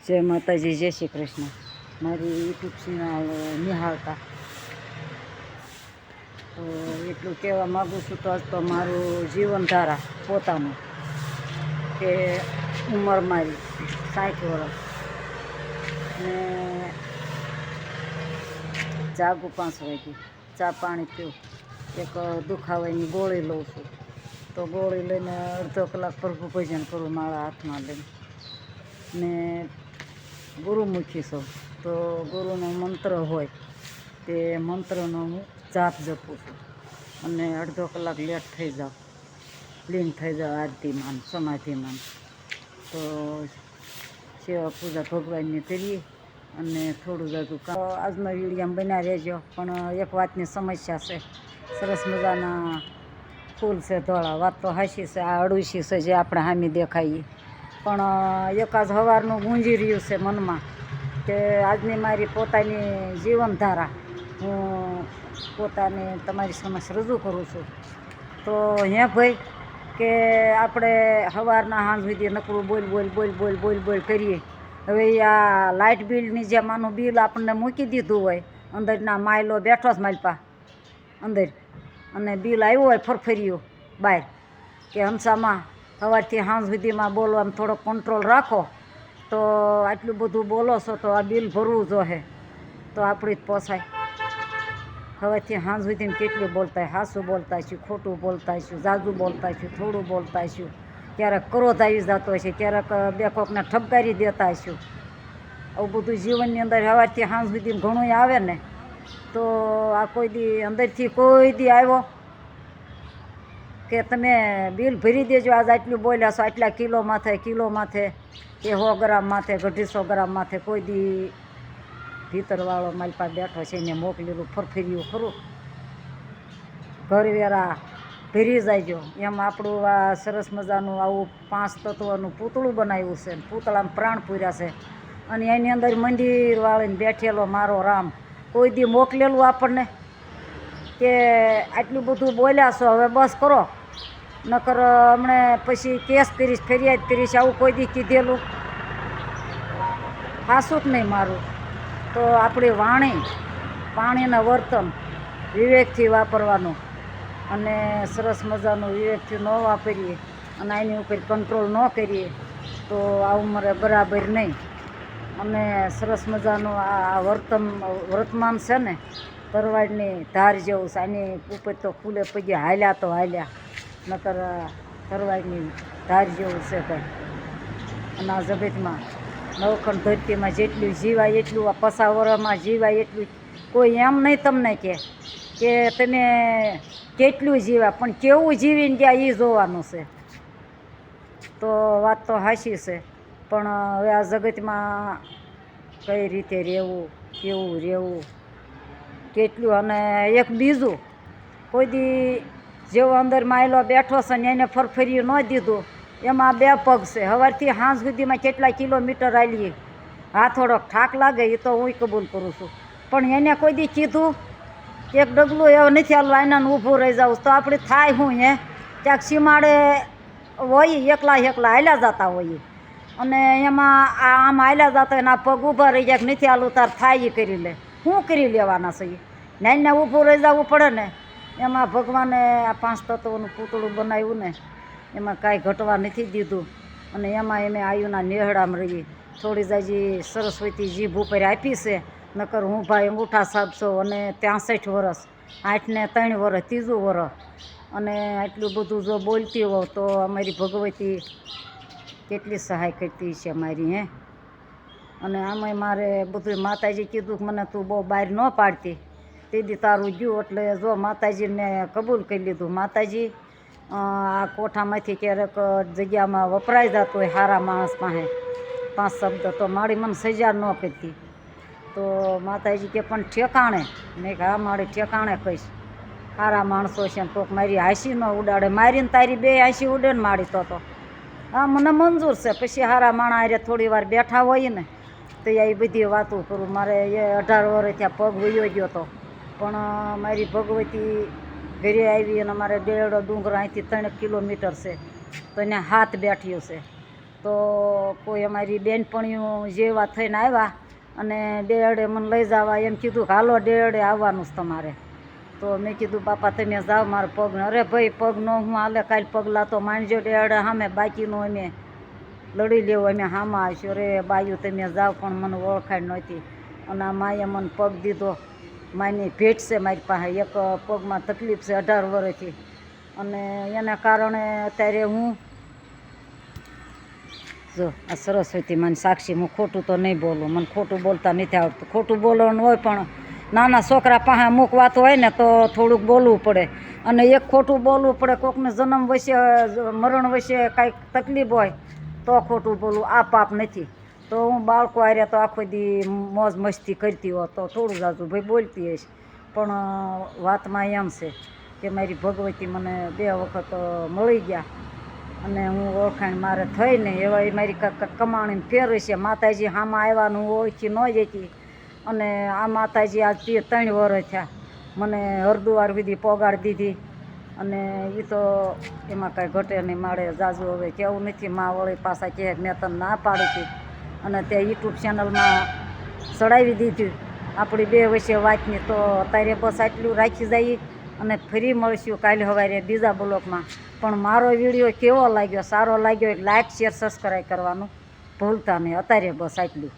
જય માતાજી, જય શ્રી કૃષ્ણ. મારી યુટ્યુબ ચેનલ નિહાળતા તો એટલું કહેવા માગું છું. તો આજ તો મારું જીવનધારા પોતાનું કે ઉંમર મારી 60 વર્ષ ને જાગું 5 વાગે, ચા પાણી પીવું, એક દુખાવાની ગોળી લઉં છું. તો ગોળી લઈને અડધો કલાક પ્રભુ ભજન કરું મારા હાથમાં લઈને. ને ગુરુમુખી છું તો ગુરુનો મંત્ર હોય તે મંત્રનો હું જાપ જપું છું. અને અડધો કલાક લેટ થઈ જાઉં, લીન થઈ જાઉં આરતીમાં સમાધિમાં. તો સેવા પૂજા ભગવાનની કરીએ અને થોડું જાજુ આજનો વિડીયો બન્યા રહેજો. પણ એક વાતની સમસ્યા છે, સરસ મજાના ફૂલ છે ધોળા, વાત તો હાશી છે. આ અડુશી છે જે આપણે સામે દેખાઈએ, પણ એક આજ સવારનું ગુંજી રહ્યું છે મનમાં કે આજની મારી પોતાની જીવનધારા હું પોતાની તમારી સમક્ષ રજૂ કરું છું. તો હે ભાઈ કે આપણે સવારના સાંજ સુધી નકરું બોલ કરીએ. હવે આ લાઇટ બિલની જે માનું બિલ આપણને મૂકી દીધું હોય, અંદરના માયલો બેઠો જ માલપા અંદર, અને બિલ આવ્યું હોય ફરફર્યું બહાર કે હંસામાં સવારથી સાંજ સુધીમાં બોલવામાં થોડોક કંટ્રોલ રાખો. તો આટલું બધું બોલો છો તો આ બિલ ભરવું જોઈએ તો આપણી જ પોસાય. સવારથી સાંજ સુધીમાં કેટલું બોલતા, સાસું બોલતા છું, ખોટું બોલતા છું, જાજુ બોલતા છું, થોડું બોલતા છું, ક્યારેક ક્રોધ આવી જતો હશે, ક્યારેક બે કોકને ઠપકારી દેતા હશું. આવું બધું જીવનની અંદર સવારથી સાંજ સુધીમાં ઘણું આવે ને. તો આ કોઈ દી અંદરથી કોઈ દી આવ્યો કે તમે બિલ ભરી દેજો, આજ આટલું બોલ્યા છો, આટલા કિલો માથે કે 100 ગ્રામ માથે, 150 ગ્રામ માથે કોઈ દી ભીતરવાળો મારી પાસે બેઠો છે એને મોકલેલું ફરફર્યું ખરું? ઘરવેરા ભરી જાયજો. એમ આપણું આ સરસ મજાનું આવું 5 તત્વનું પૂતળું બનાવ્યું છે, પૂતળામાં પ્રાણ પૂર્યા છે. અને એની અંદર મંદિર વાળીને બેઠેલો મારો રામ કોઈ દી મોકલેલું આપણને કે આટલું બધું બોલ્યા છો હવે બસ કરો, નકર હમણે પછી કેસ કરીશ, ફરિયાદ કરીશ, આવું કોઈ દી કીધેલું? હાસું જ નહીં મારું. તો આપણી વાણી, પાણીના વર્તન વિવેકથી વાપરવાનું, અને સરસ મજાનું વિવેકથી ન વાપરીએ અને એની ઉપર કંટ્રોલ ન કરીએ તો આ ઉંમરે બરાબર નહીં. અને સરસ મજાનું આ વર્તમાન છે ને તરવાડની ધાર જેવું છે. આની ઉપર તો ફૂલે પગે હાલ્યા તો હાલ્યા, નકર તરવાડની ધાર જેવું છે કંઈ. અને આ જગતમાં નવખંડ ધરતીમાં જેટલું જીવાય એટલું, આ 50 વર્ષમાં જીવાય એટલું કોઈ એમ નહીં તમને કે તમે કેટલું જીવ્યા, પણ કેવું જીવીને ગયા એ જોવાનું છે. તો વાત તો હાશી છે, પણ હવે આ જગતમાં કઈ રીતે રહેવું, કેવું રહેવું, કેટલું. અને એક બીજું, કોઈ દી જેવો અંદર માયલો બેઠો છે ને એને ફરફર્યું ન દીધું, એમાં 2 પગ છે. સવારથી સાંજ સુધીમાં કેટલા કિલોમીટર આવીએ, હા થોડોક થાક લાગે એ તો હું કબૂલ કરું છું, પણ એને કોઈ દી કીધું એક ડગલું એવું નથી હાલવા, એનાને ઊભું રહી જાઉં તો આપણે થાય હું ક્યાંક સીમાડે હોય એકલા હાલ્યા જતા હોઈએ, અને એમાં આમ હાલ્યા જતા હોય ને આ પગ ઊભા રહી જાય નથી હાલું તાર થાય એ કરી લે. શું કરી લેવાના છે? નાઈને ઊભું રહી જવું પડે ને. એમાં ભગવાને આ 5 તત્વોનું પૂતળું બનાવ્યું ને એમાં કાંઈ ઘટવા નથી દીધું. અને એમાં અમે આયુના નેહડામાં રહીએ. થોડી જાજી સરસ્વતી જીભ ઉપર આપી છે, નકર હું ભાઈ અંગૂઠા સાબસો અને 63 વર્ષ, 8 ને 3 વર્ષ, 3જું વર્ષ. અને આટલું બધું જો બોલતી હોઉં તો અમારી ભગવતી કેટલી સહાય કરતી છે મારી અને આમાંય મારે બધું માતાજી કીધું કે મને તું બહુ બહાર ન પાડતી, તેથી તારું ગયું એટલે જો માતાજીને કબૂલ કરી લીધું. માતાજી આ કોઠામાંથી ક્યારેક જગ્યામાં વપરાઈ જતો હોય સારા માણસ પાસે 5 શબ્દ તો મારી મને સજા ન કરતી. તો માતાજી કે પણ ઠેકાણે, મેં કે હા મારી ઠેકાણે કહીશ. સારા માણસો છે ને કોક મારી હાંસી ન ઉડાડે, મારીને તારી 2 હાંસી ઉડે ને મારી તો હા મને મંજૂર છે. પછી સારા માણા હારે થોડી વાર બેઠા હોય ને તો એ બધી વાતો કરું. મારે એ 18 વર્ષ ત્યાં પગ વયો ગયો હતો, પણ મારી ભગવતી ઘરે આવી અને અમારે 1.5 ડુંગર અહીંથી 3 કિલોમીટર છે તો એને હાથ બેઠ્યો છે. તો કોઈ અમારી બેનપણીઓ જેવા થઈને આવ્યા અને ડેડે મને લઈ જવા એમ કીધું કે હાલો ડેડે આવવાનું છે તમારે. તો મેં કીધું બાપા તમે જાઓ મારા પગને. અરે ભાઈ પગ ન હું હાલે, કાલે પગલા તો માંડજો ડેડે સામે, બાકીનું અમે લડી લેવું, અમે હામાં આવીશું. અરે બાયું તમે જાઓ, પણ મને ઓળખાણ નહોતી. અને આ માએ મને પગ દીધો. માની ભેટ છે મારી પાસે, એક પગમાં તકલીફ છે 18 વર્ષથી, અને એના કારણે અત્યારે હું જો આ સરસ્વતી માની સાક્ષી, હું ખોટું તો નહીં બોલું, મને ખોટું બોલતા નથી આવડતું. ખોટું બોલવાનું હોય પણ નાના છોકરા પાસે અમુક વાત હોય ને તો થોડુંક બોલવું પડે, અને એક ખોટું બોલવું પડે. કોકને જન્મ વચ્ચે મરણ વચ્ચે કાંઈક તકલીફ હોય તો ખોટું બોલવું, આ પાપ નથી. તો હું બાળકો આવ્યા તો આખો દી મોજ મસ્તી કરતી હોત તો થોડું જાજુ ભાઈ બોલતી હઈશ. પણ વાતમાં એમ છે કે મારી ભગવતી મને 2 વખત મળી ગયા, અને હું ઓળખાણ મારે થઈ નહીં એવા મારી કમાણીને ફેર છે. માતાજી હામાં આવવાનું ઓળખી ન જતી, અને આ માતાજી આજ 3 વર્ષ થયા મને હરદુવાર સુધી પોગાડી દીધી. અને એ તો એમાં કાંઈ ઘટે નહીં, મારે જાજુ હવે કેવું નથી. માં વળી પાછા કહે મેં તને ના પાડી હતી, અને તે યુટ્યુબ ચેનલમાં ચડાવી દીધી આપણી 2 વચ્ચે વાતની. તો અત્યારે બસ આટલું રાખી જઈએ, અને ફરી મળશું કાલે સવારે બીજા બ્લોગમાં. પણ મારો વિડીયો કેવો લાગ્યો, સારો લાગ્યો, લાઈક શેર સબસ્ક્રાઈબ કરવાનું ભૂલતા નહીં. અત્યારે બસ આટલું.